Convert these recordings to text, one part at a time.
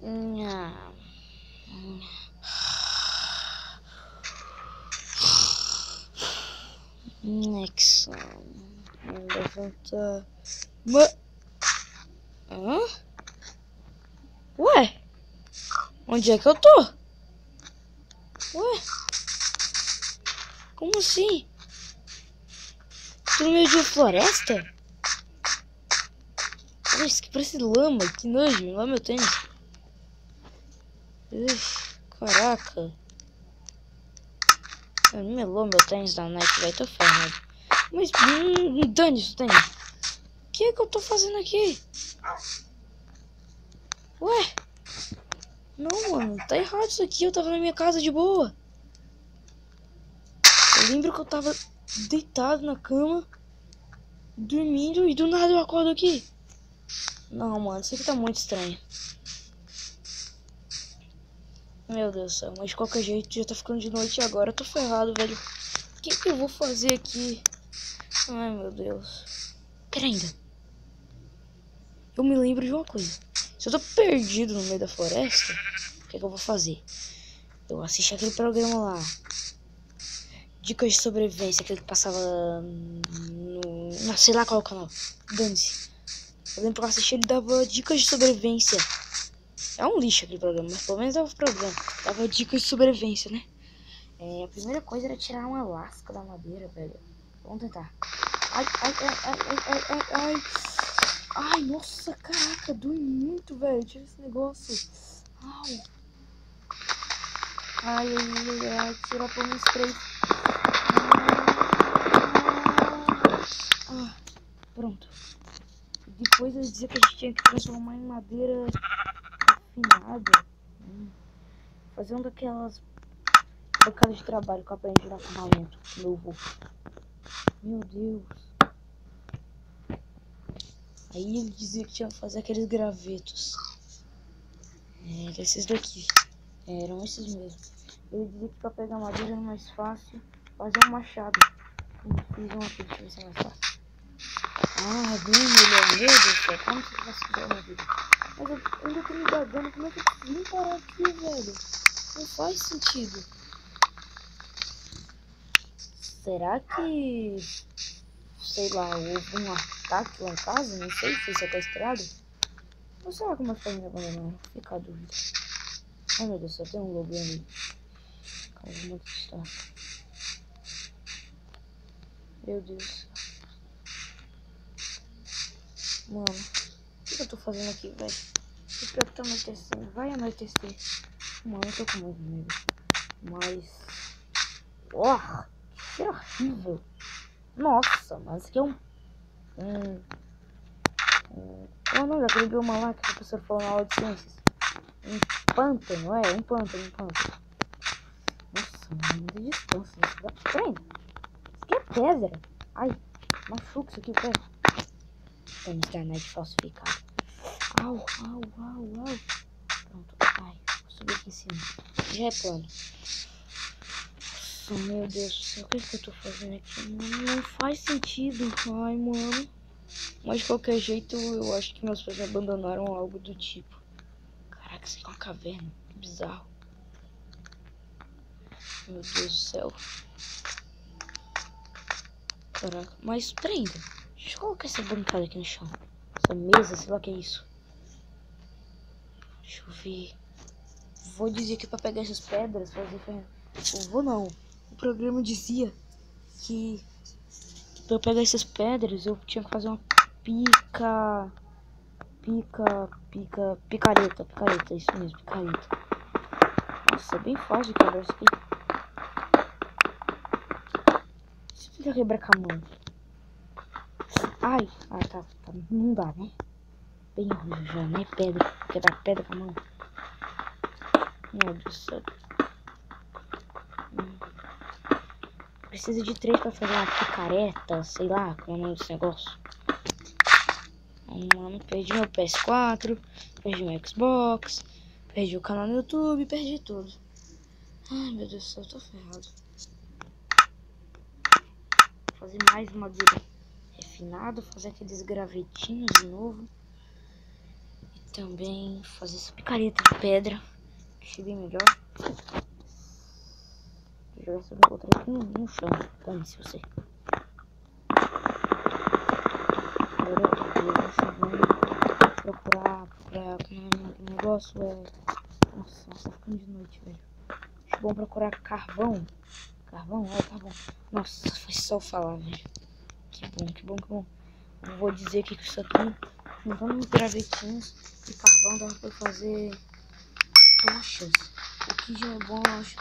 Nha. Nexon. Levantar. Hã? Ué? Onde é que eu tô? Ué? Como assim? Tô no meio de uma floresta? Isso que parece lama, que nojo. Lá meu tênis. Caraca. Melou meu tênis da Nike, vai, tô ferrado. Mas, dane-se o tênis. O que é que eu tô fazendo aqui? Ué? Não, mano, tá errado isso aqui. Eu tava na minha casa de boa. Eu lembro que eu tava deitado na cama, dormindo, e do nada eu acordo aqui. Não, mano, isso aqui tá muito estranho. Meu Deus do céu, mas de qualquer jeito já tá ficando de noite agora. Eu tô ferrado, velho. O que que eu vou fazer aqui? Ai, meu Deus. Pera ainda. Eu me lembro de uma coisa. Se eu tô perdido no meio da floresta, o que é que eu vou fazer? Eu assisti aquele programa lá. Dicas de sobrevivência, aquele que passava no... Não sei lá qual é o canal. Dane-se. Eu lembro que eu assisti, ele dava dicas de sobrevivência. É um lixo aquele programa, mas pelo menos dava programa. Dava dicas de sobrevivência, né? A primeira coisa era tirar uma lasca da madeira, velho. Vamos tentar. Ai, ai, ai, ai, ai, ai, ai. Ai, nossa, caraca, dói muito, velho. Tira esse negócio. Au. Ai, ai, ai, ai, tira por uns 3. Pronto. Depois eu dizia que a gente tinha que transformar em madeira afinada. Fazer uma daquelas bancadas de trabalho que eu aprendi no acampamento novo. Meu Deus. Aí ele dizia que tinha que fazer aqueles gravetos. Esses daqui. Eram esses mesmo. Ele dizia que pra pegar madeira era mais fácil fazer um machado. Eu fiz um aqui, deixa eu ver se é mais fácil. Bem melhor. Meu Deus do céu, como que eu faço isso na vida? Mas eu ainda tô me bagando. Como é que eu vim parar aqui, velho? Não faz sentido. Será que... sei lá, houve um ataque lá em casa? Não sei, foi sequestrado? Ou será que meus pais me abandonaram? Fica a dúvida. Ai meu Deus, só tem um lobo ali. Calma, muito distância. Meu Deus. Mano, o que eu tô fazendo aqui, velho? O pior que tá anoitecendo. Vai anoitecer. Mano, eu tô com muito medo. Mas... que horrível. Nossa, mas isso aqui é um... Qual é o nome daquele bioma lá que a professora falou na aula de ciências? Um pântano, um pântano, um pântano. Nossa, mano, muita distância. Peraí, isso aqui é pedra. Ai, machuca isso aqui o pé. Tênis da Nike falsificado. Au. Pronto, ai, vou subir aqui em cima. Já é plano. Nossa, meu Deus do céu, o que eu tô fazendo aqui? Não faz sentido. Ai, mano. Mas de qualquer jeito, eu acho que meus pais me abandonaram ou algo do tipo. Caraca, isso aqui é uma caverna. Que bizarro. Meu Deus do céu. Caraca, mas peraí. Deixa eu colocar essa bancada aqui no chão. Essa mesa, sei lá o que é isso. Deixa eu ver. Vou dizer que pra pegar essas pedras, fazer ferramenta. Vou não. O programa dizia que pra eu pegar essas pedras eu tinha que fazer uma picareta, isso mesmo, picareta. Nossa, é bem fácil quebrar isso aqui. Se eu tentar quebrar com a mão. Ai, tá, não dá, né? Bem ruim já, né? Pedra, quebrar pedra com a mão. Meu Deus do céu. Precisa de 3 pra fazer uma picareta, sei lá, qual é o nome desse negócio. Mano, perdi meu PS4, perdi meu Xbox, perdi o canal no YouTube, perdi tudo. Ai, meu Deus do céu, eu tô ferrado. Fazer mais madeira refinada, fazer aqueles gravetinhos de novo. E também fazer essa picareta de pedra. Achei bem melhor. Vou jogar essa outra aqui no chão. Dane-se você. Agora eu vou procurar pra... O negócio é... Nossa, tá ficando de noite, velho. Acho bom procurar carvão. Carvão? É, carvão. Nossa, foi só falar, velho. Que bom, que bom, que bom. Eu vou dizer que isso aqui, juntando uns gravetinhos de carvão, dá pra fazer tochas. O que já é bom, eu acho.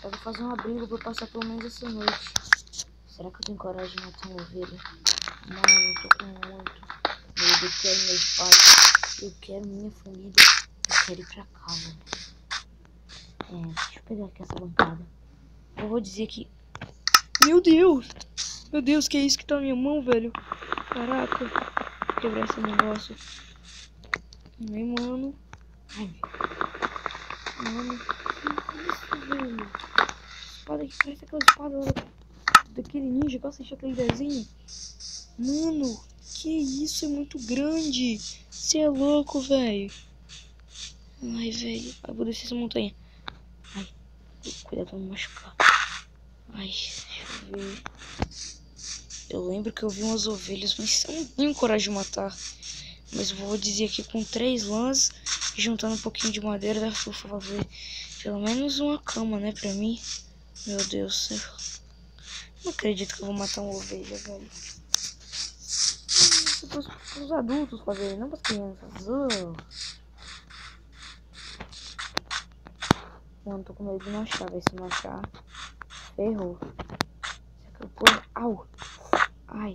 Eu vou fazer um abrigo pra passar pelo menos essa noite. Será que eu tenho coragem de matar uma ovelha? Mano, eu tô com muito medo. Eu quero meus pais. Eu quero minha família. Eu quero ir pra casa. Deixa eu pegar aqui essa bancada. Eu vou dizer que... Meu Deus! Meu Deus, que é isso que tá na minha mão, velho? Caraca. Vou quebrar esse negócio. Ai, mano. Ai, mano. Que isso, velho? Espada que parece aquela espada daquele ninja que eu assisti aquele desenho. Mano, que isso? É muito grande. Você é louco, velho. Ai, velho. Eu vou descer essa montanha. Ai, cuidado pra não machucar. Ai, deixa eu ver. Eu lembro que eu vi umas ovelhas, mas eu não tenho coragem de matar. Mas eu vou dizer aqui com 3 lãs, juntando um pouquinho de madeira, dá pra fazer pelo menos uma cama, né, pra mim. Meu Deus do céu. Não acredito que eu vou matar uma ovelha, velho. Isso é pros adultos fazerem, não pras crianças. Mano, tô com medo de não achar, velho. Se não achar, ferrou. Será que eu tô... Au! Ai.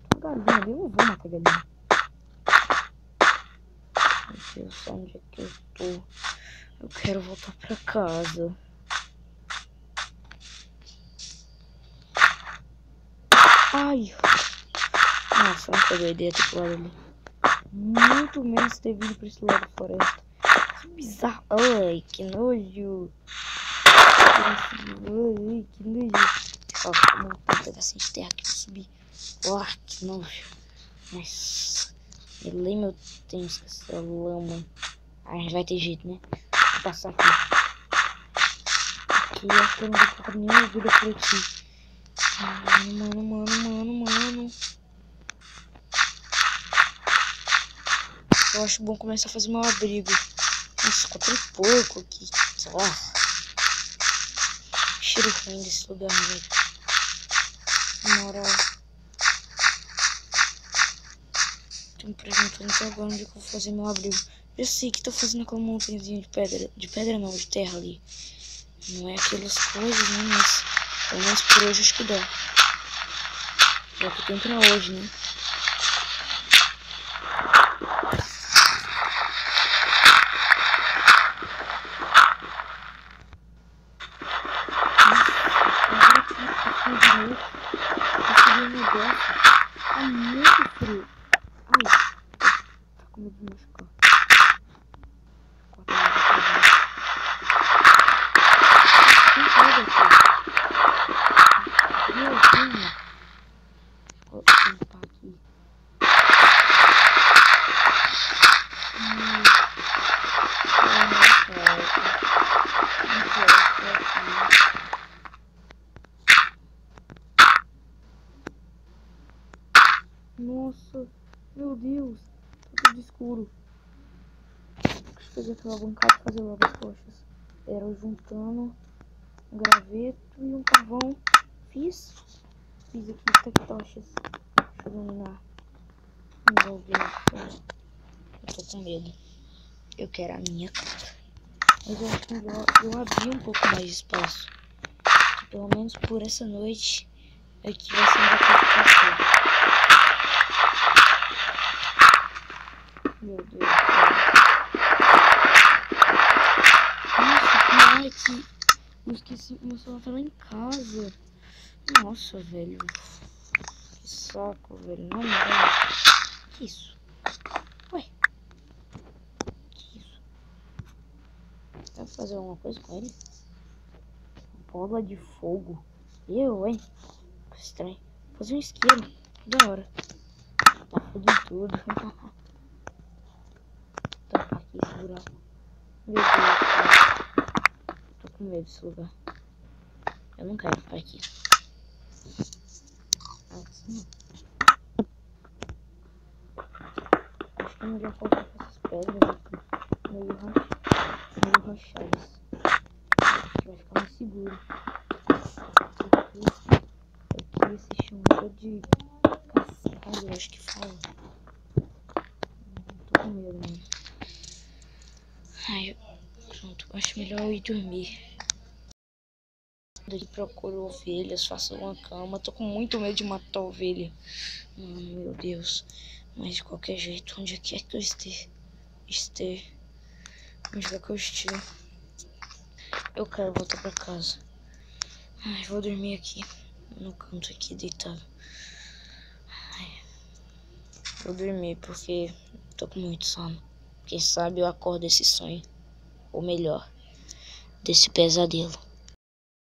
Tem galinha ali, eu não vou matar galinha. Meu Deus, onde é que eu tô? Eu quero voltar pra casa. Ai. Nossa, não foi a ideia ter pulado ali. Muito menos ter vindo pra esse lado da floresta. Que bizarro. Ai, que nojo. Ai, que nojo. Ó, vou montar um pedacinho de terra aqui pra subir. Ó, que nojo. Nossa. Melei meu tênis com essa lama. Ai, vai ter jeito, né? Vou passar aqui. Aqui eu acho que eu não vou encontrar nenhuma vida por aqui. Mano. Eu acho bom começar a fazer meu abrigo. Nossa, encontrei pouco aqui. Cheiro ruim desse lugar, velho. Na moral. Tô me perguntando até agora onde é que eu vou fazer meu abrigo. Eu sei que tô fazendo aquela montanhazinha de pedra. De pedra não, de terra ali. Não é aquelas coisas, né? Mas pelo menos por hoje acho que dá. Já que tem pra hoje, né? Tá muito frio. Ai, tá com medo de machucar. Vou limpar aqui. Nossa, meu Deus, tá tudo escuro. Deixa eu pegar aquela bancada e fazer logo as tochas. Era eu juntando um graveto e um carvão. Fiz aqui tochas. Deixa eu iluminar. Meu Deus, eu tô com medo. Eu quero a minha casa. Mas eu acho que eu abri um pouco mais de espaço. Pelo menos por essa noite. Aqui vai ser um pouco passado. Meu Deus do céu. Nossa, pior é que eu esqueci, meu celular tá lá em casa. Nossa, velho. Que saco, velho. Não dá. Que isso? Ué. Que isso? Dá pra fazer alguma coisa com ele? Bola de fogo. Hein? Estranho. Vou fazer um isqueiro. Da hora. Tá fogo em tudo. buraco. Meu Deus, cara. Tô com medo desse lugar. Eu não quero ficar aqui. Assim. Acho que eu não ia colocar essas pedras aqui. Meio rachadas. Acho que vai ficar mais seguro. Aqui esse chão é de cascalho, eu acho que fala. Tô com medo, mano. Ai, pronto, acho melhor eu ir dormir. Daqui procuro ovelhas, faço uma cama. Tô com muito medo de matar a ovelha. Meu Deus. Mas de qualquer jeito, onde quer que eu esteja, onde quer que eu esteja, eu quero voltar pra casa. Ai, vou dormir aqui, no canto aqui, deitado. Ai, vou dormir porque tô com muito sono. Quem sabe eu acordo desse sonho, ou melhor, desse pesadelo.